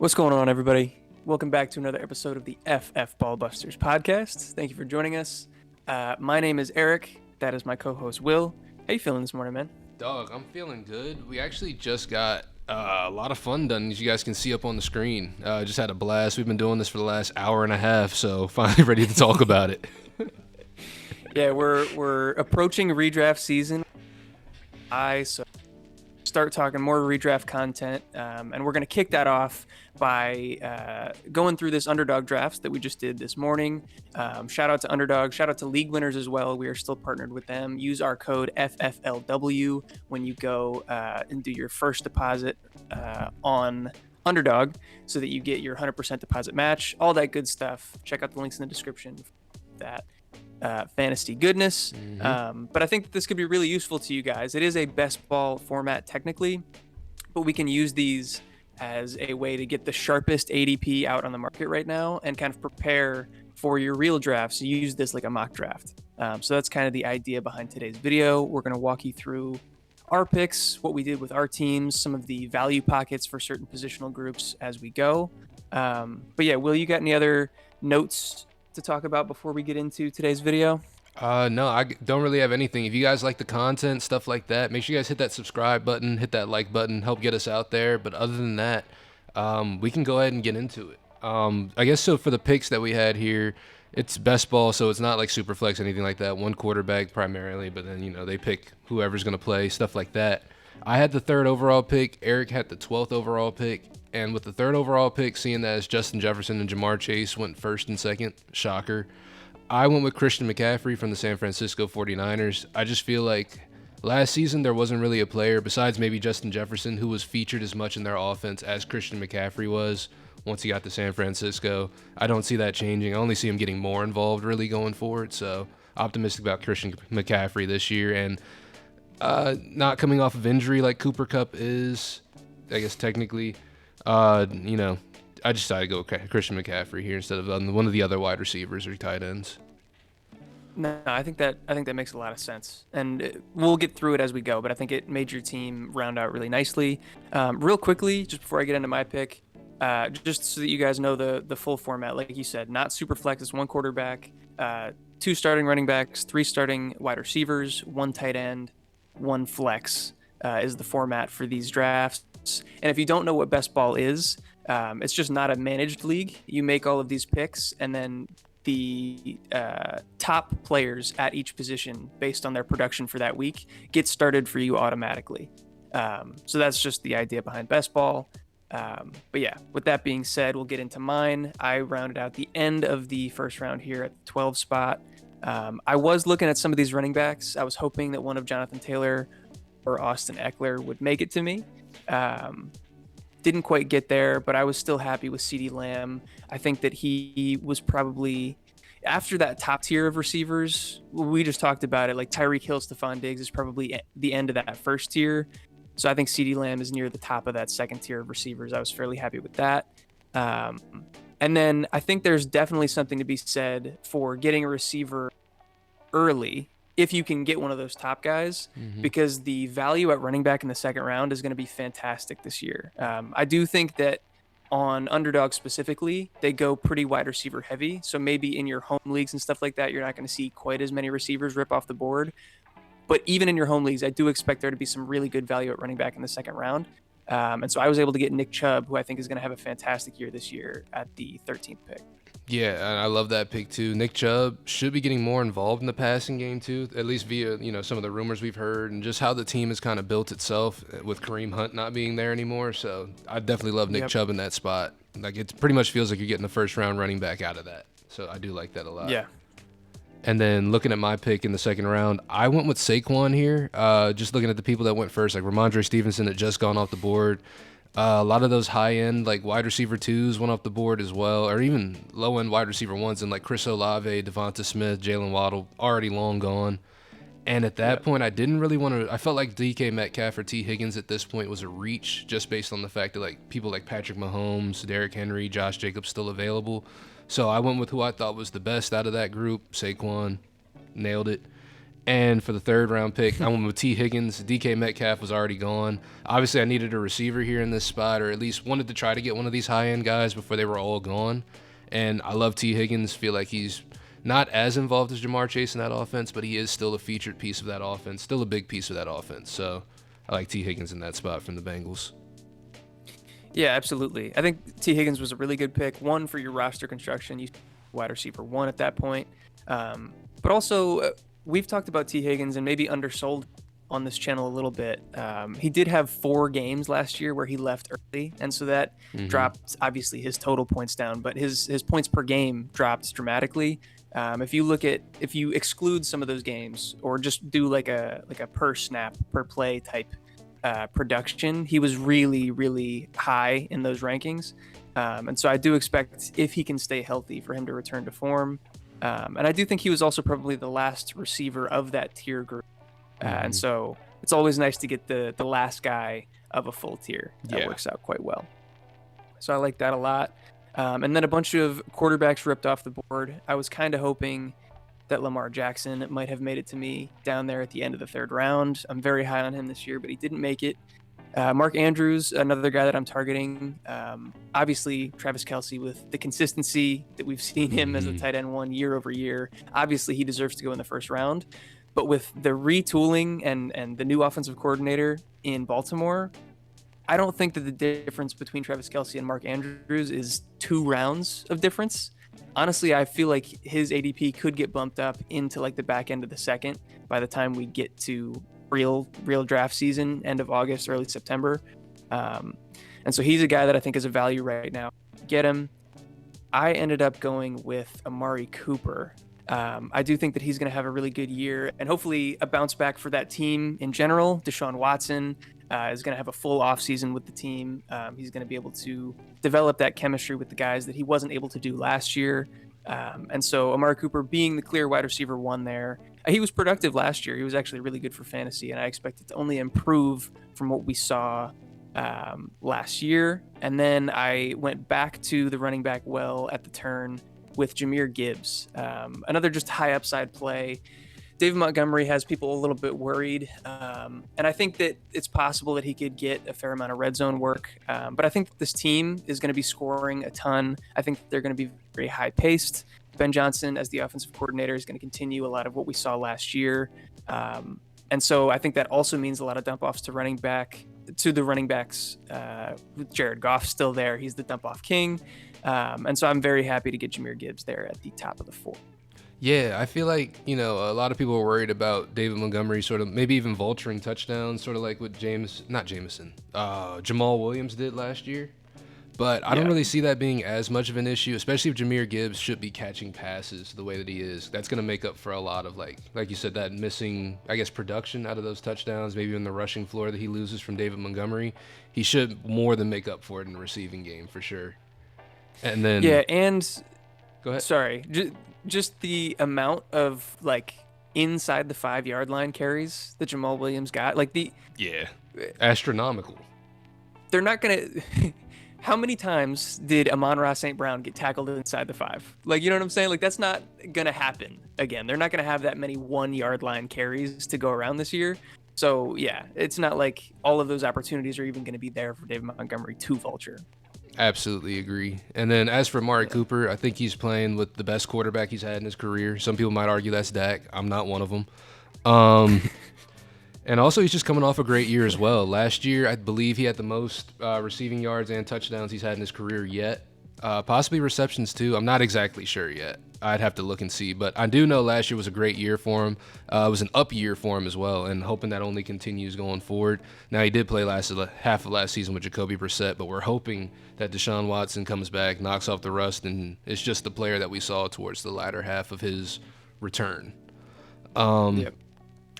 What's going on, everybody? Welcome back to another episode of the FF Ballbusters podcast. Thank you for joining us. My name is Eric. That is my co-host, Will. How you feeling this morning, man? Dog, I'm feeling good. We actually just got a lot of fun done, as you guys can see up on the screen. Just had a blast. We've been doing this for the last hour and a half, so finally ready to talk about it. Yeah, we're approaching redraft season. So start talking more redraft content, and we're going to kick that off by going through this Underdog drafts that we just did this morning. Shout out to Underdog, shout out to league winners as well. We are still partnered with them. Use our code FFLW when you go and do your first deposit on Underdog so that you get your 100% deposit match, all that good stuff. Check out the links in the description for that fantasy goodness. But I think that this could be really useful to you guys. It is a best ball format technically, but we can use these as a way to get the sharpest ADP out on the market right now and kind of prepare for your real drafts. So use this like a mock draft. So that's kind of the idea behind today's video. We're going to walk you through our picks, what we did with our teams, some of the value pockets for certain positional groups as we go. But yeah, Will, you got any other notes to talk about before we get into today's video? No, I don't really have anything. If you guys like the content, stuff like that, make sure you guys hit that subscribe button, hit that like button, help get us out there. But other than that, we can go ahead and get into it. I guess so for the picks that we had here, it's best ball, so it's not like super flex, anything like that. One quarterback primarily, but then, they pick whoever's going to play, stuff like that. I had the 3rd overall pick. Eric had the 12th overall pick. And with the 3rd overall pick, seeing that as Justin Jefferson and Jamar Chase went 1st and 2nd, shocker. I went with Christian McCaffrey from the San Francisco 49ers. I just feel like last season there wasn't really a player besides maybe Justin Jefferson who was featured as much in their offense as Christian McCaffrey was once he got to San Francisco. I don't see that changing. I only see him getting more involved really going forward. So optimistic about Christian McCaffrey this year. And not coming off of injury like Cooper Kupp is, I guess technically. I just decided to go with Christian McCaffrey here instead of one of the other wide receivers or tight ends. No, I think that makes a lot of sense, and we'll get through it as we go. But I think it made your team round out really nicely. Real quickly, just before I get into my pick, just so that you guys know the full format, like you said, not super flex. It's one quarterback, 2 starting running backs, 3 starting wide receivers, 1 tight end, 1 flex is the format for these drafts. And if you don't know what best ball is, it's just not a managed league. You make all of these picks, and then the top players at each position, based on their production for that week, get started for you automatically. So that's just the idea behind best ball. But yeah, with that being said, we'll get into mine. I rounded out the end of the first round here at the 12 spot. I was looking at some of these running backs. I was hoping that one of Jonathan Taylor or Austin Eckler would make it to me. Didn't quite get there, but I was still happy with CeeDee Lamb. I think that he was probably, after that top tier of receivers, we just talked about it, like Tyreek Hill, Stephon Diggs is probably the end of that first tier. So I think CeeDee Lamb is near the top of that second tier of receivers. I was fairly happy with that. And then I think there's definitely something to be said for getting a receiver early if you can get one of those top guys, because the value at running back in the 2nd round is going to be fantastic this year. I do think that on Underdog specifically, they go pretty wide receiver heavy. So maybe in your home leagues and stuff like that, you're not going to see quite as many receivers rip off the board. But even in your home leagues, I do expect there to be some really good value at running back in the 2nd round. And so I was able to get Nick Chubb, who I think is going to have a fantastic year this year, at the 13th pick. Yeah, and I love that pick too. Nick Chubb should be getting more involved in the passing game too, at least via, some of the rumors we've heard and just how the team has kind of built itself with Kareem Hunt not being there anymore. So I definitely love Nick Chubb in that spot. Like, it pretty much feels like you're getting a 1st round running back out of that. So I do like that a lot. Yeah. And then looking at my pick in the 2nd round, I went with Saquon here. Just looking at the people that went first, like Ramondre Stevenson had just gone off the board. A lot of those high-end, like, wide receiver 2s went off the board as well, or even low-end wide receiver 1s, and like Chris Olave, Devonta Smith, Jalen Waddle, already long gone. And at that point, I didn't really want to – I felt like DK Metcalf or T. Higgins at this point was a reach, just based on the fact that, like, people like Patrick Mahomes, Derrick Henry, Josh Jacobs still available. So I went with who I thought was the best out of that group, Saquon. Nailed it. And for the third round pick, I went with T. Higgins. DK Metcalf was already gone. Obviously, I needed a receiver here in this spot, or at least wanted to try to get one of these high end guys before they were all gone. And I love T. Higgins. Feel like he's not as involved as Jamar Chase in that offense, but he is still a featured piece of that offense, still a big piece of that offense. So I like T. Higgins in that spot from the Bengals. Yeah, absolutely. I think T. Higgins was a really good pick. One, for your roster construction, you wide receiver one at that point. But also, we've talked about T. Higgins and maybe undersold on this channel a little bit. He did have 4 games last year where he left early, and so that dropped obviously his total points down, but his points per game dropped dramatically. If you exclude some of those games or just do like a per snap per play type production, he was really, really high in those rankings. And so I do expect, if he can stay healthy, for him to return to form. And I do think he was also probably the last receiver of that tier group. And so it's always nice to get the last guy of a full tier. That works out quite well. So I like that a lot. And then a bunch of quarterbacks ripped off the board. I was kind of hoping that Lamar Jackson might have made it to me down there at the end of the 3rd round. I'm very high on him this year, but he didn't make it. Mark Andrews, another guy that I'm targeting. Obviously, Travis Kelce, with the consistency that we've seen him as a tight end one year over year, obviously he deserves to go in the 1st round. But with the retooling and the new offensive coordinator in Baltimore, I don't think that the difference between Travis Kelce and Mark Andrews is 2 rounds of difference. Honestly, I feel like his ADP could get bumped up into like the back end of the 2nd by the time we get to real draft season, end of August, early September. And so he's a guy that I think is a value right now. Get him. I ended up going with Amari Cooper. I do think that he's going to have a really good year and hopefully a bounce back for that team in general. Deshaun Watson is going to have a full offseason with the team. He's going to be able to develop that chemistry with the guys that he wasn't able to do last year. And so Amari Cooper being the clear wide receiver one there, he was productive last year. He was actually really good for fantasy, and I expect it to only improve from what we saw last year. And then I went back to the running back well at the turn with Jahmyr Gibbs, another just high upside play. David Montgomery has people a little bit worried, and I think that it's possible that he could get a fair amount of red zone work. But I think this team is going to be scoring a ton. I think they're going to be very high paced. Ben Johnson, as the offensive coordinator, is going to continue a lot of what we saw last year. And so I think that also means a lot of dump offs to the running backs. With Jared Goff still there, he's the dump off king. And so I'm very happy to get Jahmyr Gibbs there at the top of the 4. Yeah, I feel like, a lot of people are worried about David Montgomery sort of maybe even vulturing touchdowns, sort of like what Jamal Williams did last year. But I don't really see that being as much of an issue, especially if Jahmyr Gibbs should be catching passes the way that he is. That's going to make up for a lot of, like you said, that missing, I guess, production out of those touchdowns, maybe in the rushing floor that he loses from David Montgomery. He should more than make up for it in the receiving game for sure. And then... Yeah, and... Go ahead. Sorry. Just the amount of, inside the 5-yard line carries that Jamal Williams got. Yeah. Astronomical. They're not going to... How many times did Amon-Ra St. Brown get tackled inside the 5? You know what I'm saying? That's not going to happen again. They're not going to have that many 1-yard line carries to go around this year. So, yeah, it's not like all of those opportunities are even going to be there for David Montgomery to vulture. Absolutely agree. And then as for Amari Cooper, I think he's playing with the best quarterback he's had in his career. Some people might argue that's Dak. I'm not one of them. And also, he's just coming off a great year as well. Last year, I believe he had the most receiving yards and touchdowns he's had in his career yet. Possibly receptions, too. I'm not exactly sure yet. I'd have to look and see. But I do know last year was a great year for him. It was an up year for him as well, and hoping that only continues going forward. Now, he did play half of last season with Jacoby Brissett, but we're hoping that Deshaun Watson comes back, knocks off the rust, and is just the player that we saw towards the latter half of his return.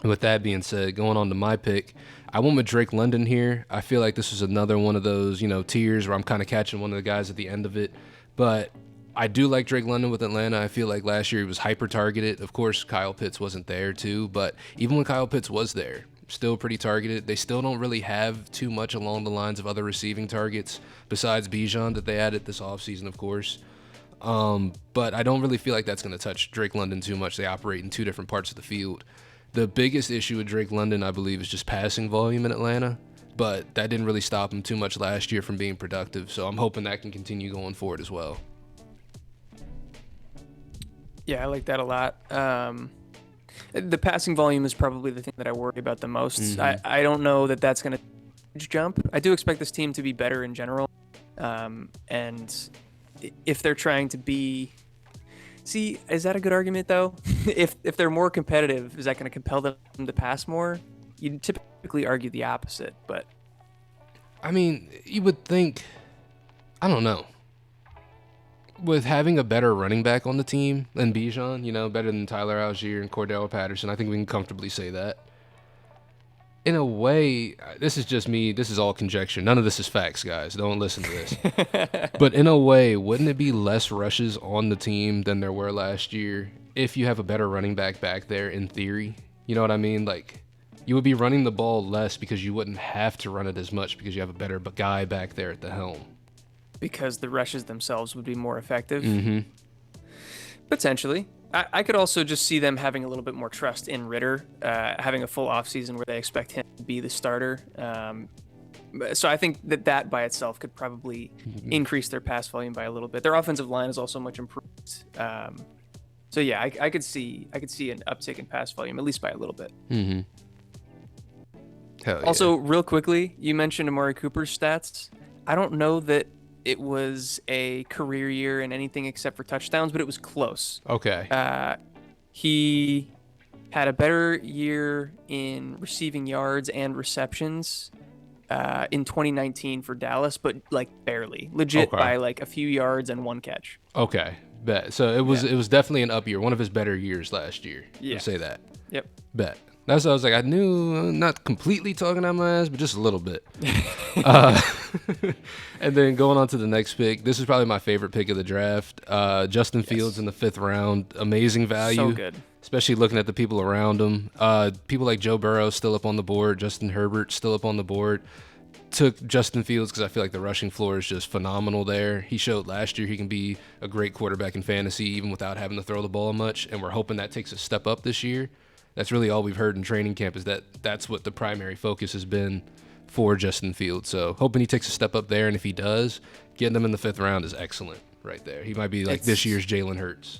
With that being said, going on to my pick, I went with Drake London here. I feel like this was another one of those, tiers where I'm kind of catching one of the guys at the end of it. But I do like Drake London with Atlanta. I feel like last year he was hyper-targeted. Of course, Kyle Pitts wasn't there too, but even when Kyle Pitts was there, still pretty targeted. They still don't really have too much along the lines of other receiving targets besides Bijan that they added this offseason, of course. But I don't really feel like that's going to touch Drake London too much. They operate in 2 different parts of the field. The biggest issue with Drake London, I believe, is just passing volume in Atlanta, but that didn't really stop him too much last year from being productive. So I'm hoping that can continue going forward as well. Yeah, I like that a lot. The passing volume is probably the thing that I worry about the most. I don't know that that's going to jump. I do expect this team to be better in general. And if they're trying to be... See, is that a good argument, though? If they're more competitive, is that going to compel them to pass more? You'd typically argue the opposite, but... I mean, you would think... I don't know. With having a better running back on the team than Bijan, you know, better than Tyler Algier and Cordell Patterson, I think we can comfortably say that. In a way, this is just me. This is all conjecture. None of this is facts, guys. Don't listen to this. But in a way, wouldn't it be less rushes on the team than there were last year if you have a better running back there in theory? You know what I mean? Like, you would be running the ball less because you wouldn't have to run it as much because you have a better guy back there at the helm. Because the rushes themselves would be more effective. Mm-hmm. Potentially. I could also just see them having a little bit more trust in Ritter, having a full offseason where they expect him to be the starter. So I think that by itself could probably increase their pass volume by a little bit. Their offensive line is also much improved. So yeah, I could see an uptick in pass volume, at least by a little bit. Mm-hmm. Hell yeah. Also, real quickly, you mentioned Amari Cooper's stats. I don't know that it was a career year in anything except for touchdowns, but it was close. Okay. He had a better year in receiving yards and receptions in 2019 for Dallas, but like barely, legit by like a few yards and one catch. Okay. Bet. So it was definitely an up year, one of his better years last year. Yeah. I'll say that. Yep. Bet. That's what I was like. I knew, not completely talking out my ass, but just a little bit. And then going on to the next pick, this is probably my favorite pick of the draft. Justin Fields in the 5th round, amazing value. So good. Especially looking at the people around him. People like Joe Burrow still up on the board. Justin Herbert still up on the board. Took Justin Fields because I feel like the rushing floor is just phenomenal there. He showed last year he can be a great quarterback in fantasy even without having to throw the ball much, and we're hoping that takes a step up this year. That's really all we've heard in training camp is that's what the primary focus has been for Justin Fields. So hoping he takes a step up there, and if he does, getting him in the 5th round is excellent right there. He might be like this year's Jalen Hurts.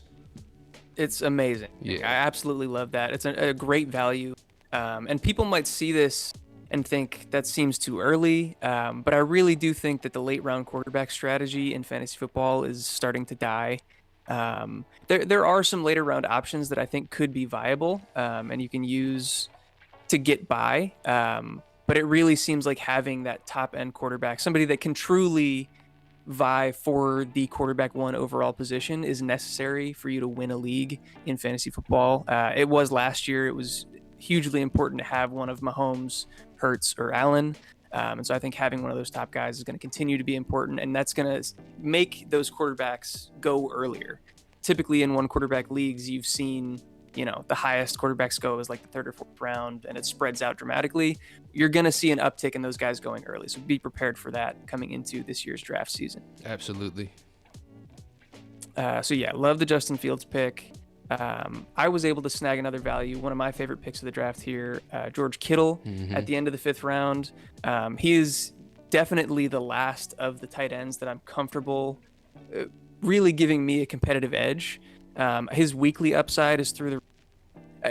It's amazing. Yeah. I absolutely love that. It's a great value. And people might see this and think that seems too early. But I really do think that the late round quarterback strategy in fantasy football is starting to die. There are some later round options that I think could be viable and you can use to get by. But it really seems like having that top end quarterback, somebody that can truly vie for the quarterback 1 overall position, is necessary for you to win a league in fantasy football. It was last year. It was hugely important to have one of Mahomes, Hurts, or Allen. And so I think having one of those top guys is going to continue to be important, and that's going to make those quarterbacks go earlier. Typically in one quarterback leagues, you've seen, the highest quarterbacks go is like the 3rd or 4th round, and it spreads out dramatically. You're going to see an uptick in those guys going early. So be prepared for that coming into this year's draft season. Absolutely. So yeah, love the Justin Fields pick. I was able to snag another value, one of my favorite picks of the draft here, George Kittle at the end of the 5th round. He is definitely the last of the tight ends that I'm comfortable really giving me a competitive edge. His weekly upside is through the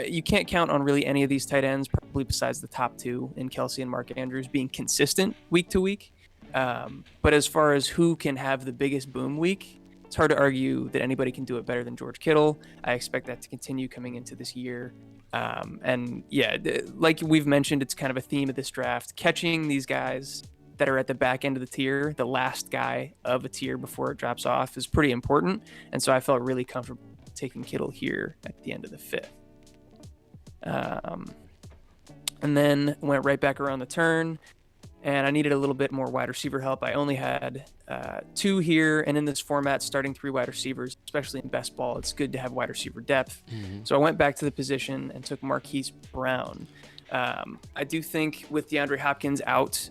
you can't count on really any of these tight ends, probably besides the top 2 in Kelsey and Mark Andrews, being consistent week to week. But as far as who can have the biggest boom week, it's hard to argue that anybody can do it better than George Kittle. I expect that to continue coming into this year. And yeah, like we've mentioned, it's kind of a theme of this draft, catching these guys that are at the back end of the tier, the last guy of a tier before it drops off, is pretty important. And so I felt really comfortable taking Kittle here at the end of the 5th. And then went right back around the turn, and I needed a little bit more wide receiver help. I only had 2 here, and in this format, starting 3 wide receivers, especially in best ball, it's good to have wide receiver depth. So I went back to the position and took Marquise Brown. I do think with DeAndre Hopkins out,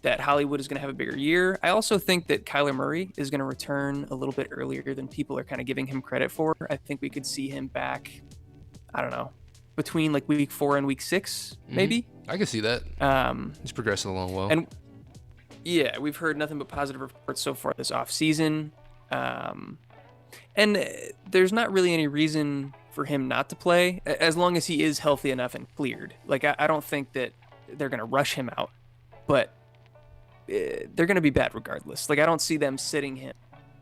that Hollywood is going to have a bigger year. I also think that Kyler Murray is going to return a little bit earlier than people are kind of giving him credit for. I think we could see him back, I don't know, between like week 4 and week 6, maybe. I can see that. Um, He's progressing along well. and yeah, we've heard nothing but positive reports so far this off season. And there's not really any reason for him not to play as long as he is healthy enough and cleared. Like, I don't think that they're going to rush him out, but they're going to be bad regardless. Like, I don't see them sitting him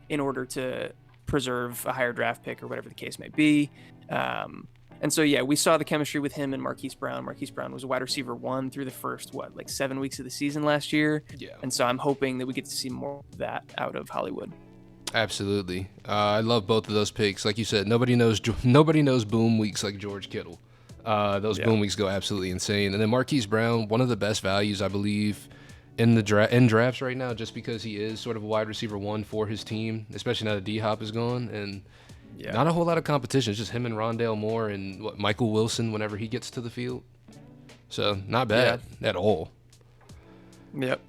in order to preserve a higher draft pick or whatever the case may be. And so, yeah, we saw the chemistry with him and Marquise Brown. Marquise Brown was a wide receiver 1 through the first, 7 weeks of the season last year. Yeah. And so I'm hoping that we get to see more of that out of Hollywood. Absolutely. I love both of those picks. Like you said, nobody knows boom weeks like George Kittle. Those boom weeks go absolutely insane. And then Marquise Brown, one of the best values, I believe, in the in drafts right now, just because he is sort of a wide receiver 1 for his team, especially now that D-Hop is gone. And not a whole lot of competition. It's just him and Rondale Moore and Michael Wilson whenever he gets to the field. So not bad at all. Yep.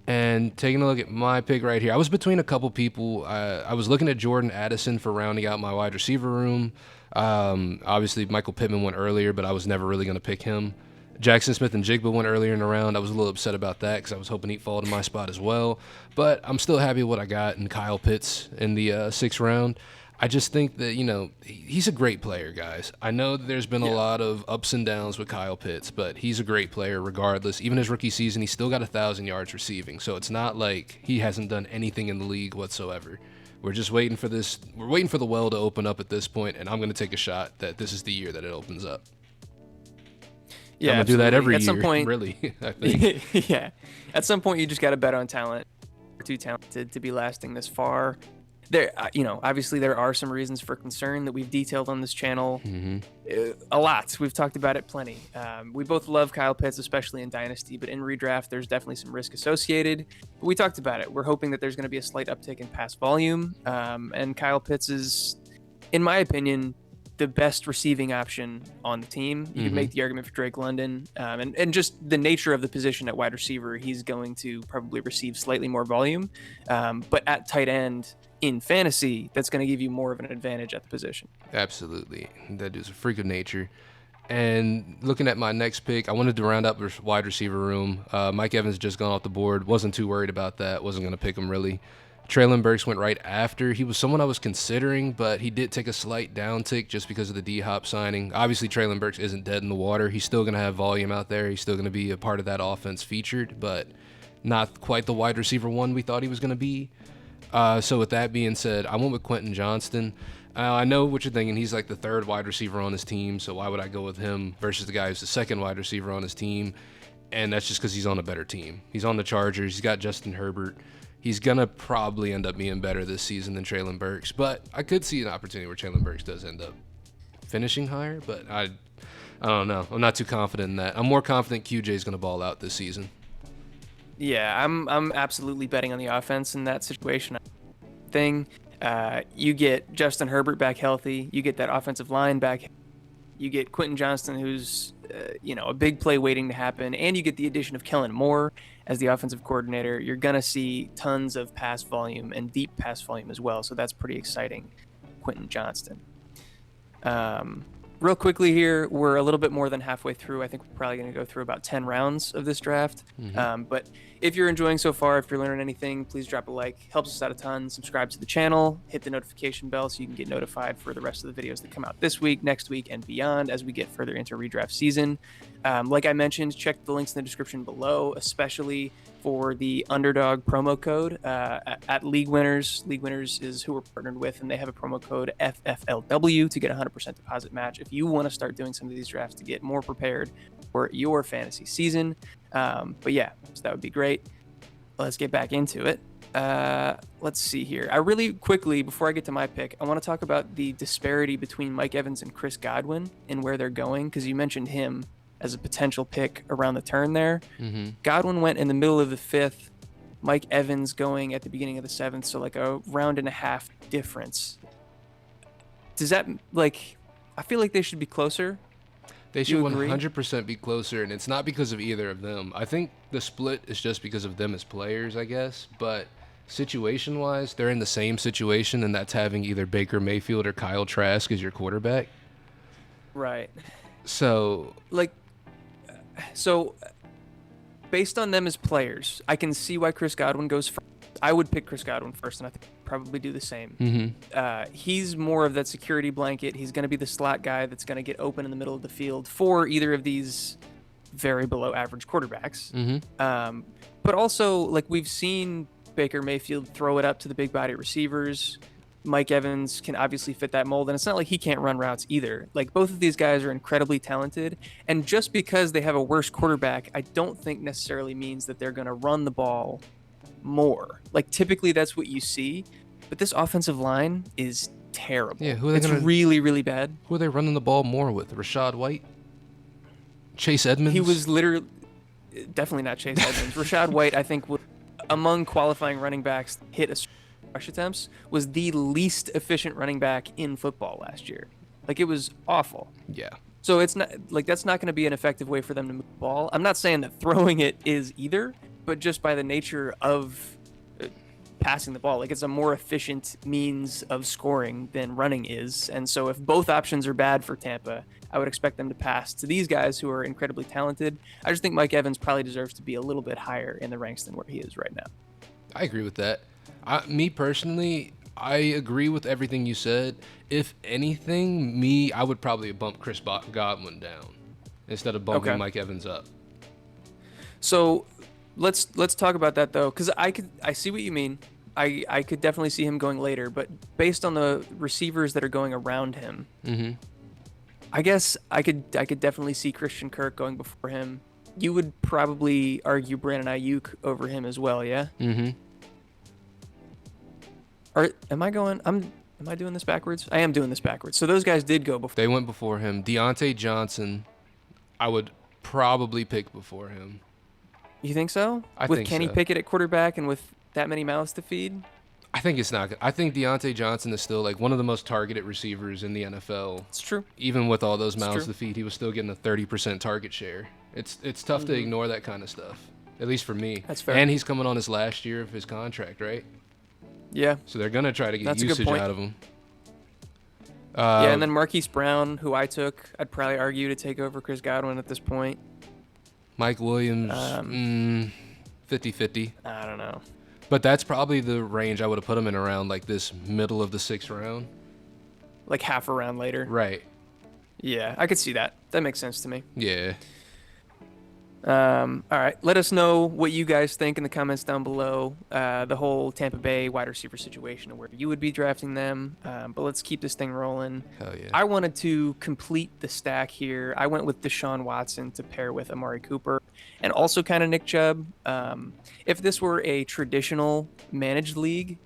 And taking a look at my pick right here, I was between a couple people. I was looking at Jordan Addison for rounding out my wide receiver room. Obviously, Michael Pittman went earlier, but I was never really going to pick him. Jackson Smith and Jigba went earlier in the round. I was a little upset about that because I was hoping he'd fall to my spot as well. But I'm still happy with what I got in Kyle Pitts in the 6th round. I just think that, he's a great player, guys. I know that there's been a lot of ups and downs with Kyle Pitts, but he's a great player regardless. Even his rookie season, he's still got 1,000 yards receiving. So it's not like he hasn't done anything in the league whatsoever. We're just waiting for this. We're waiting for the well to open up at this point, and I'm going to take a shot that this is the year that it opens up. Yeah, I'm going to do that every year, some point, really, I think. Yeah. At some point, you just got to bet on talent. We're too talented to be lasting this far. There, obviously there are some reasons for concern that we've detailed on this channel a lot. We've talked about it plenty. We both love Kyle Pitts, especially in Dynasty, but in redraft, there's definitely some risk associated. But we talked about it. We're hoping that there's going to be a slight uptick in pass volume, and Kyle Pitts is, in my opinion, the best receiving option on the team. You can make the argument for Drake London, and just the nature of the position at wide receiver, he's going to probably receive slightly more volume, but at tight end, in fantasy, that's going to give you more of an advantage at the position. Absolutely. That is a freak of nature. And looking at my next pick, I wanted to round up the wide receiver room. Mike Evans just gone off the board. Wasn't too worried about that. Wasn't going to pick him really. Traylon Burks went right after. He was someone I was considering, but he did take a slight downtick just because of the D-Hop signing. Obviously, Traylon Burks isn't dead in the water. He's still going to have volume out there. He's still going to be a part of that offense featured, but not quite the wide receiver 1 we thought he was going to be. So with that being said, I went with Quentin Johnston. I know what you're thinking. He's like the 3rd wide receiver on his team, so why would I go with him versus the guy who's the 2nd wide receiver on his team? And that's just because he's on a better team. He's on the Chargers. He's got Justin Herbert. He's going to probably end up being better this season than Traylon Burks, but I could see an opportunity where Traylon Burks does end up finishing higher, but I don't know. I'm not too confident in that. I'm more confident QJ is going to ball out this season. Yeah, I'm absolutely betting on the offense in that situation. You get Justin Herbert back healthy. You get that offensive line back. You get Quentin Johnston, who's a big play waiting to happen, and you get the addition of Kellen Moore as the offensive coordinator. You're gonna see tons of pass volume and deep pass volume as well. So that's pretty exciting. Quentin Johnston. Real quickly here, we're a little bit more than halfway through. I think we're probably going to go through about 10 rounds of this draft. But if you're enjoying so far, if you're learning anything, please drop a like. Helps us out a ton. Subscribe to the channel. Hit the notification bell so you can get notified for the rest of the videos that come out this week, next week, and beyond as we get further into redraft season. Like I mentioned, check the links in the description below, especially for the Underdog promo code at League Winners. League Winners is who we're partnered with, and they have a promo code FFLW to get a 100% deposit match if you want to start doing some of these drafts to get more prepared for your fantasy season. But yeah, so that would be great. Let's get back into it. Let's see here. I really quickly, before I get to my pick, I want to talk about the disparity between Mike Evans and Chris Godwin and where they're going, because you mentioned him as a potential pick around the turn there. Godwin went in the middle of the 5th. Mike Evans going at the beginning of the 7th, so like a round and a half difference. Does that, I feel like they should be closer. They should 100% be closer, and it's not because of either of them. I think the split is just because of them as players, I guess, but situation-wise, they're in the same situation, and that's having either Baker Mayfield or Kyle Trask as your quarterback. Right. So Like, so based on them as players, I can see why Chris Godwin goes first. I would pick Chris Godwin first, and I think I'd probably do the same. He's more of that security blanket. He's going to be the slot guy that's going to get open in the middle of the field for either of these very below average quarterbacks. But also, like, we've seen Baker Mayfield throw it up to the big body receivers. Mike Evans can obviously fit that mold, and it's not like he can't run routes either. Like, both of these guys are incredibly talented, and just because they have a worse quarterback, I don't think necessarily means that they're going to run the ball more. Like, typically that's what you see, but this offensive line is terrible. Yeah, who are they it's gonna, really, really bad. who are they running the ball more with? Rashad White? Chase Edmonds? He was literally definitely not Chase Edmonds. Rashad White, I think, among qualifying running backs, hit a rush attempts, was the least efficient running back in football last year. Like, it was awful. Yeah. So it's not like that's not going to be an effective way for them to move the ball. I'm not saying that throwing it is either, but just by the nature of passing the ball, like, it's a more efficient means of scoring than running is. And so if both options are bad for Tampa, I would expect them to pass to these guys who are incredibly talented. I just think Mike Evans probably deserves to be a little bit higher in the ranks than where he is right now. I agree with that. Me personally, I agree with everything you said. If anything, I would probably bump Chris Godwin down instead of bumping Mike Evans up. So let's talk about that though, because I see what you mean. I could definitely see him going later, but based on the receivers that are going around him, I guess I could definitely see Christian Kirk going before him. You would probably argue Brandon Ayuk over him as well, yeah? Am I doing this backwards? I am doing this backwards. So those guys did go before. They went before him. Deontay Johnson, I would probably pick before him. You think so? I with think Kenny so. Pickett at quarterback and with that many mouths to feed? I think it's not good. I think Deontay Johnson is still like one of the most targeted receivers in the NFL. It's true. Even with all those mouths to feed, he was still getting a 30% target share. It's tough to ignore that kind of stuff, at least for me. That's fair. And he's coming on his last year of his contract, right? Yeah. So they're going to try to get That's a good usage point. out of him. Yeah, and then Marquise Brown, who I took, I'd probably argue to take over Chris Godwin at this point. Mike Williams, 50-50. I don't know. But that's probably the range I would have put him in around like this middle of the 6th round. Like half a round later. Right. Yeah, I could see that. That makes sense to me. Yeah. All right. Let us know what you guys think in the comments down below. The whole Tampa Bay wide receiver situation and where you would be drafting them. But let's keep this thing rolling. Hell yeah. I wanted to complete the stack here. I went with Deshaun Watson to pair with Amari Cooper and also kind of Nick Chubb. If this were a traditional managed league,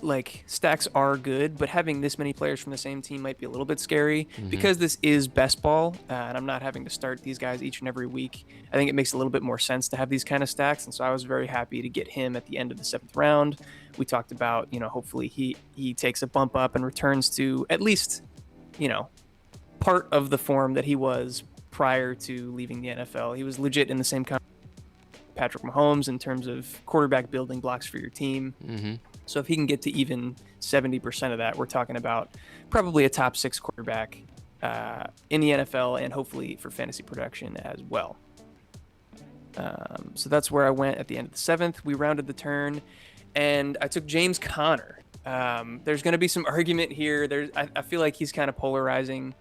like, stacks are good, but having this many players from the same team might be a little bit scary because this is best ball, and I'm not having to start these guys each and every week. I think it makes a little bit more sense to have these kind of stacks, and so I was very happy to get him at the end of the 7th round. We talked about, hopefully he takes a bump up and returns to at least, part of the form that he was prior to leaving the NFL. He was legit in the same kind of Patrick Mahomes in terms of quarterback building blocks for your team. So if he can get to even 70% of that, we're talking about probably a top 6 quarterback in the NFL and hopefully for fantasy production as well. So that's where I went at the end of the 7th. We rounded the turn, and I took James Conner. There's going to be some argument here. I feel like he's kind of polarizing.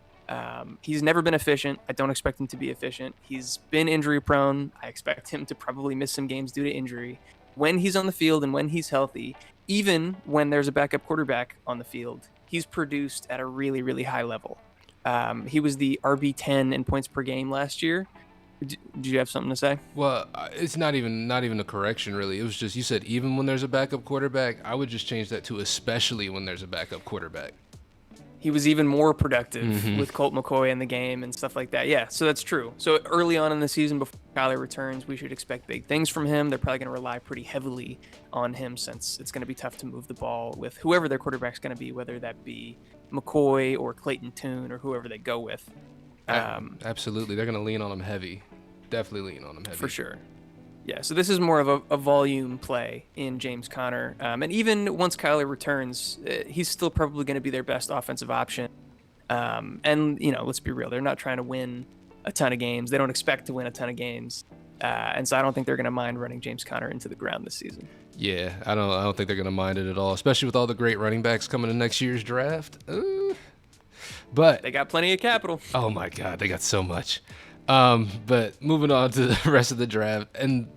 He's never been efficient. I don't expect him to be efficient. He's been injury prone. I expect him to probably miss some games due to injury. When he's on the field and when he's healthy, even when there's a backup quarterback on the field, he's produced at a really, really high level. He was the RB10 in points per game last year. Did you have something to say? Well, it's not even a correction, really. It was just, you said even when there's a backup quarterback. I would just change that to especially when there's a backup quarterback. He was even more productive with Colt McCoy in the game and stuff like that. Yeah, so that's true. So early on in the season, before Kyler returns, we should expect big things from him. They're probably going to rely pretty heavily on him since it's going to be tough to move the ball with whoever their quarterback's going to be, whether that be McCoy or Clayton Tune or whoever they go with. Absolutely. They're going to lean on him heavy. Definitely lean on him heavy. For sure. Yeah, so this is more of a volume play in James Conner. And even once Kyler returns, he's still probably going to be their best offensive option. And let's be real, they're not trying to win a ton of games. They don't expect to win a ton of games. And so I don't think they're going to mind running James Conner into the ground this season. Yeah, I don't think they're gonna mind it at all, especially with all the great running backs coming in next year's draft. But They got plenty of capital. oh my God, they got so much. But moving on to the rest of the draft, and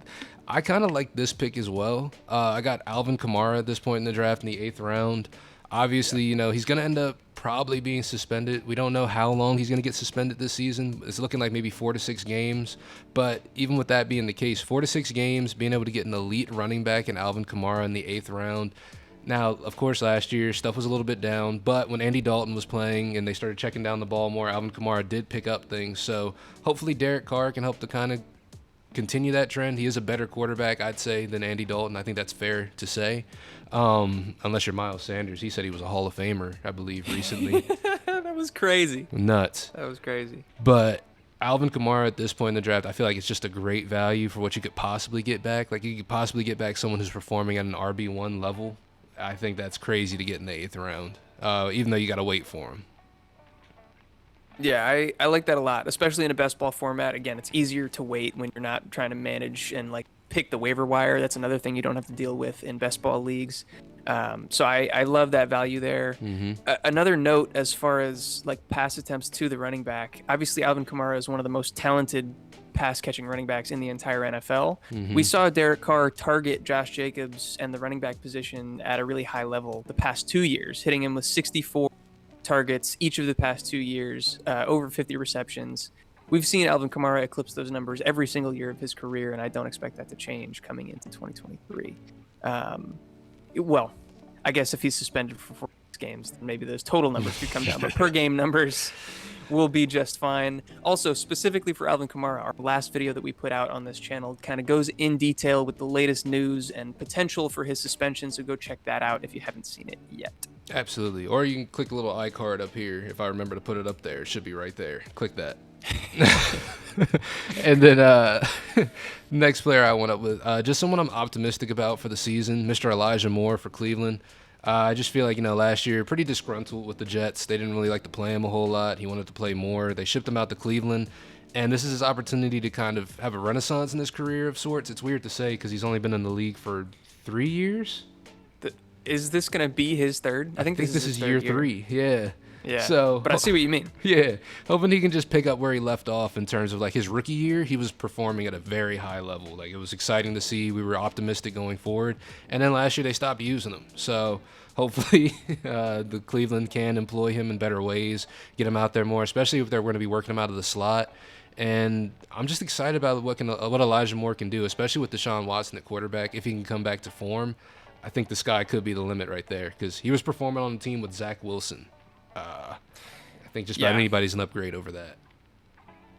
I kind of like this pick as well. I got Alvin Kamara at this point in the draft in the 8th round. Obviously, he's going to end up probably being suspended. We don't know how long he's going to get suspended this season. It's looking like maybe 4 to 6 games. But even with that being the case, 4 to 6 games, being able to get an elite running back in Alvin Kamara in the 8th round. Now, of course, last year, stuff was a little bit down, but when Andy Dalton was playing and they started checking down the ball more, Alvin Kamara did pick up things. So hopefully Derek Carr can help to kind of continue that trend. He is a better quarterback, I'd say, than Andy Dalton. I think that's fair to say. Unless you're Miles Sanders. He said he was a Hall of Famer, I believe, recently. That was crazy. Nuts. That was crazy. But Alvin Kamara at this point in the draft, I feel like it's just a great value for what you could possibly get back. Like, you could possibly get back someone who's performing at an RB1 level. I think that's crazy to get in the 8th round, even though you got to wait for him. Yeah, I like that a lot, especially in a best ball format. Again, it's easier to wait when you're not trying to manage and pick the waiver wire. That's another thing you don't have to deal with in best ball leagues. So I love that value there. Another note as far as pass attempts to the running back. Obviously, Alvin Kamara is one of the most talented pass catching running backs in the entire NFL. We saw Derek Carr target Josh Jacobs and the running back position at a really high level the past 2 years, hitting him with 64 targets each of the past 2 years, over 50 receptions. We've seen Alvin Kamara eclipse those numbers every single year of his career, and I don't expect that to change coming into 2023. Well, I guess if he's suspended for 4 games, then maybe those total numbers could come down, but per game numbers will be just fine. Also, specifically for Alvin Kamara, our last video that we put out on this channel kind of goes in detail with the latest news and potential for his suspension, so go check that out if you haven't seen it yet. Absolutely. Or you can click the little iCard up here. If I remember to put it up there, it should be right there. Click that. And then next player I went up with, just someone I'm optimistic about for the season, Mr. Elijah Moore for Cleveland. I just feel like, last year, pretty disgruntled with the Jets. They didn't really like to play him a whole lot. He wanted to play more. They shipped him out to Cleveland. And this is his opportunity to kind of have a renaissance in his career of sorts. It's weird to say because he's only been in the league for 3 years. Is this going to be his third? I think this is year 3. Yeah. Yeah. So, but I see what you mean. Yeah. Hoping he can just pick up where he left off in terms of his rookie year. He was performing at a very high level. It was exciting to see. We were optimistic going forward. And then last year they stopped using him. So hopefully the Cleveland can employ him in better ways, get him out there more, especially if they're going to be working him out of the slot. And I'm just excited about what Elijah Moore can do, especially with Deshaun Watson at quarterback. If he can come back to form, I think the sky could be the limit right there because he was performing on the team with Zach Wilson. I think just about anybody's an upgrade over that.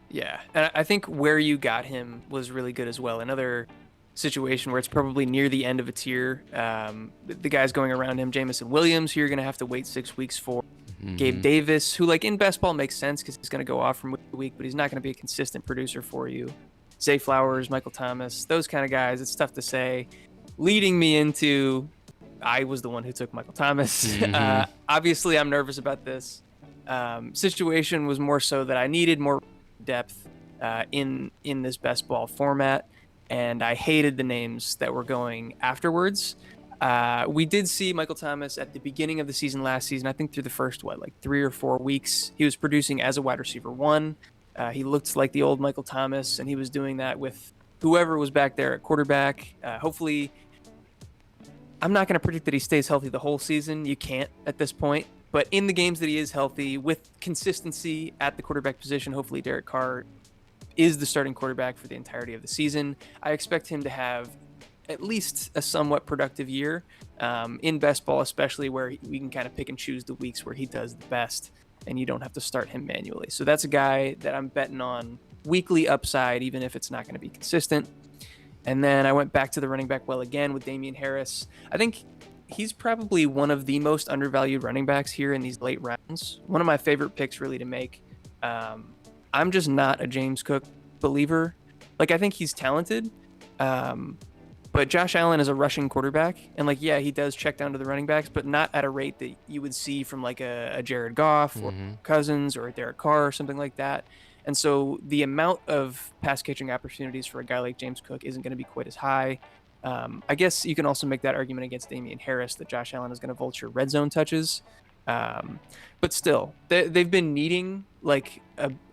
Yeah, and I think where you got him was really good as well. Another situation where it's probably near the end of a tier. The guys going around him, Jamison Williams, who you're going to have to wait 6 weeks for. Gabe Davis, who in best ball makes sense because he's going to go off from week to week, but he's not going to be a consistent producer for you. Zay Flowers, Michael Thomas, those kind of guys. It's tough to say. Leading me into, I was the one who took Michael Thomas. Obviously, I'm nervous about this. Situation was more so that I needed more depth in this best ball format, and I hated the names that were going afterwards. We did see Michael Thomas at the beginning of the season last season. I think through the first 3 or 4 weeks, he was producing as a wide receiver 1. He looked like the old Michael Thomas, and he was doing that with whoever was back there at quarterback. Hopefully, I'm not going to predict that he stays healthy the whole season. You can't at this point. But in the games that he is healthy, with consistency at the quarterback position, hopefully Derek Carr is the starting quarterback for the entirety of the season. I expect him to have at least a somewhat productive year in best ball, especially where we can kind of pick and choose the weeks where he does the best and you don't have to start him manually. So that's a guy that I'm betting on weekly upside, even if it's not going to be consistent. And then I went back to the running back well again with Damian Harris. I think he's probably one of the most undervalued running backs here in these late rounds. One of my favorite picks really to make. I'm just not a James Cook believer. I think he's talented. But Josh Allen is a rushing quarterback, and like, yeah, he does check down to the running backs, but not at a rate that you would see from like a Jared Goff or Mm-hmm. Cousins or a Derek Carr or something like that. And so the amount of pass catching opportunities for a guy like James Cook isn't going to be quite as high. I guess you can also make that argument against Damian Harris that Josh Allen is going to vulture red zone touches. Um, but still, they've been needing like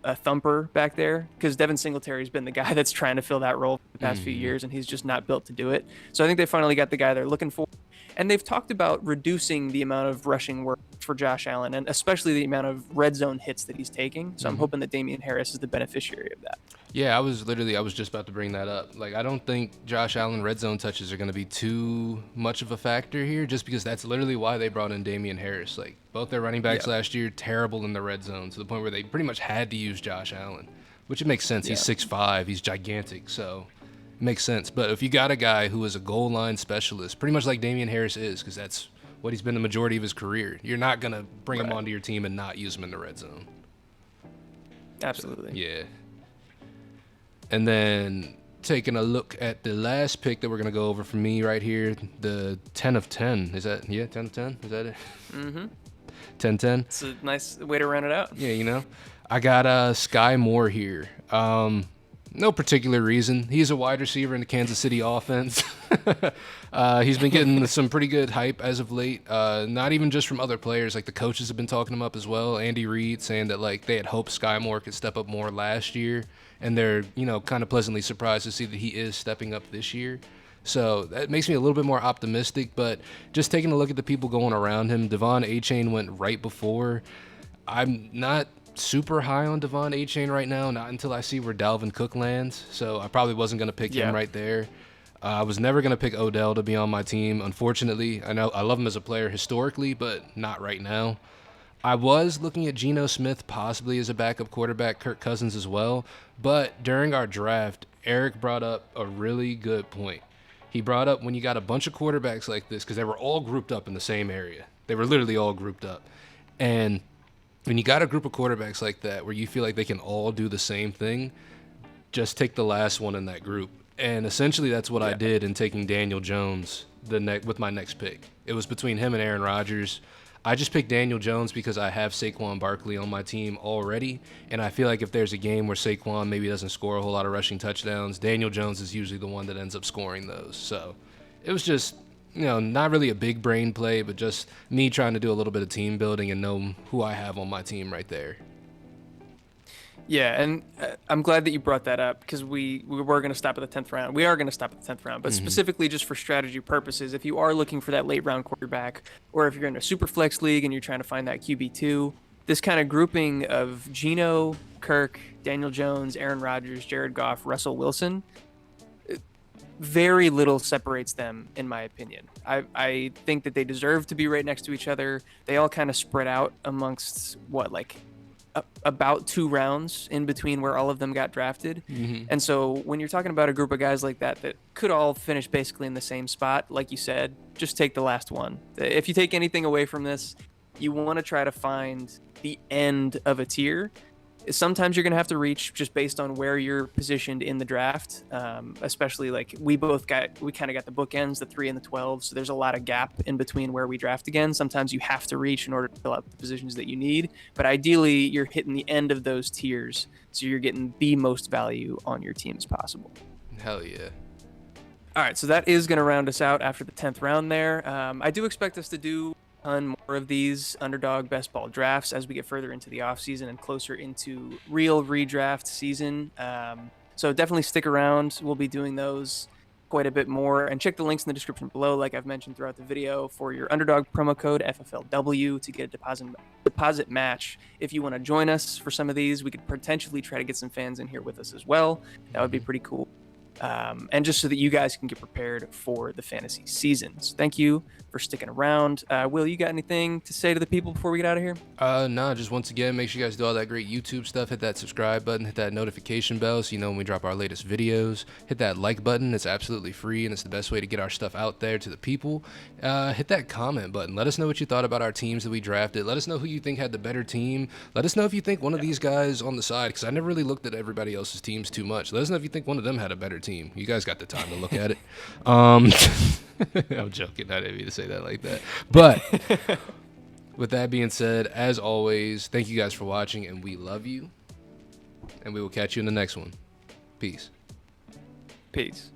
a thumper back there because Devin Singletary's been the guy that's trying to fill that role for the past few Mm-hmm. years, and he's just not built to do it. So I think they finally got the guy they're looking for. And they've talked about reducing the amount of rushing work for Josh Allen, and especially the amount of red zone hits that he's taking. So I'm Mm-hmm. hoping that Damian Harris is the beneficiary of that. Yeah, I was just about to bring that up. Like, I don't think Josh Allen red zone touches are going to be too much of a factor here, just because that's literally why they brought in Damian Harris. Like, both their running backs Yeah. last year, terrible in the red zone to the point where they pretty much had to use Josh Allen, which it makes sense. He's Yeah. 6'5", he's gigantic, so it makes sense. But if you got a guy who is a goal line specialist, pretty much like Damian Harris is, because that's what he's been the majority of his career, you're not going to bring him Right. onto your team and not use him in the red zone. Absolutely. Yeah. And then taking a look at the last pick that we're going to go over for me right here, the 10 of 10. Is that, yeah, 10 of 10? Is that it? Mm-hmm. 10-10? It's a nice way to round it out. Yeah, you know. I got Sky Moore here. No particular reason. He's a wide receiver in the Kansas City offense. He's been getting some pretty good hype as of late. Not even just from other players. Like, the coaches have been talking him up as well. Andy Reid saying that, like, they had hoped Sky Moore could step up more last year. And they're, you know, kind of pleasantly surprised to see that he is stepping up this year. So that makes me a little bit more optimistic. But just taking a look at the people going around him, Devon Achane went right before. I'm not super high on Devon Achane right now, not until I see where Dalvin Cook lands. So I probably wasn't going to pick Yeah. him right there. I was never going to pick Odell to be on my team, unfortunately. I know I love him as a player historically, but not right now. I was looking at Geno Smith possibly as a backup quarterback, Kirk Cousins as well. But during our draft, Eric brought up a really good point. He brought up when you got a bunch of quarterbacks like this, because they were all grouped up in the same area. They were literally all grouped up. And when you got a group of quarterbacks like that where you feel like they can all do the same thing, just take the last one in that group. And essentially that's what I Yeah. did in taking Daniel Jones with my next pick. It was between him and Aaron Rodgers. I just picked Daniel Jones because I have Saquon Barkley on my team already, and I feel like if there's a game where Saquon maybe doesn't score a whole lot of rushing touchdowns, Daniel Jones is usually the one that ends up scoring those. So it was just, you know, not really a big brain play, but just me trying to do a little bit of team building and know who I have on my team right there. Yeah, and I'm glad that you brought that up because we were going to stop at the 10th round. We are going to stop at the 10th round, but specifically just for strategy purposes, if you are looking for that late round quarterback, or if you're in a super flex league and you're trying to find that QB2, this kind of grouping of Geno, Kirk, Daniel Jones, Aaron Rodgers, Jared Goff, Russell Wilson, very little separates them, in my opinion. I think that they deserve to be right next to each other. They all kind of spread out amongst about 2 rounds in between where all of them got drafted. And so when you're talking about a group of guys like that could all finish basically in the same spot, like you said, just take the last one. If you take anything away from this, you want to try to find the end of a tier. Sometimes you're going to have to reach just based on where you're positioned in the draft, especially like we kind of got the bookends, the 3 and the 12. So there's a lot of gap in between where we draft again. Sometimes you have to reach in order to fill out the positions that you need. But ideally, you're hitting the end of those tiers. So you're getting the most value on your team as possible. Hell yeah. All right. So that is going to round us out after the 10th round there. I do expect us to do ton more of these Underdog best ball drafts as we get further into the offseason and closer into real redraft season. So definitely stick around. We'll be doing those quite a bit more. And check the links in the description below, like I've mentioned throughout the video, for your Underdog promo code FFLW to get a deposit match. If you want to join us for some of these, we could potentially try to get some fans in here with us as well. That would be pretty cool. And just so that you guys can get prepared for the fantasy season. So thank you for sticking around. Will, you got anything to say to the people before we get out of here? No, just once again, make sure you guys do all that great YouTube stuff. Hit that subscribe button, hit that notification bell so you know when we drop our latest videos. Hit that like button. It's absolutely free, and it's the best way to get our stuff out there to the people. Hit that comment button. Let us know what you thought about our teams that we drafted. Let us know who you think had the better team. Let us know if you think one of these guys on the side, because I never really looked at everybody else's teams too much. Let us know if you think one of them had a better team. team. You guys got the time to look at it. I'm joking. I didn't mean to say that like that. But with that being said, as always, thank you guys for watching, and we love you. And we will catch you in the next one. Peace. Peace.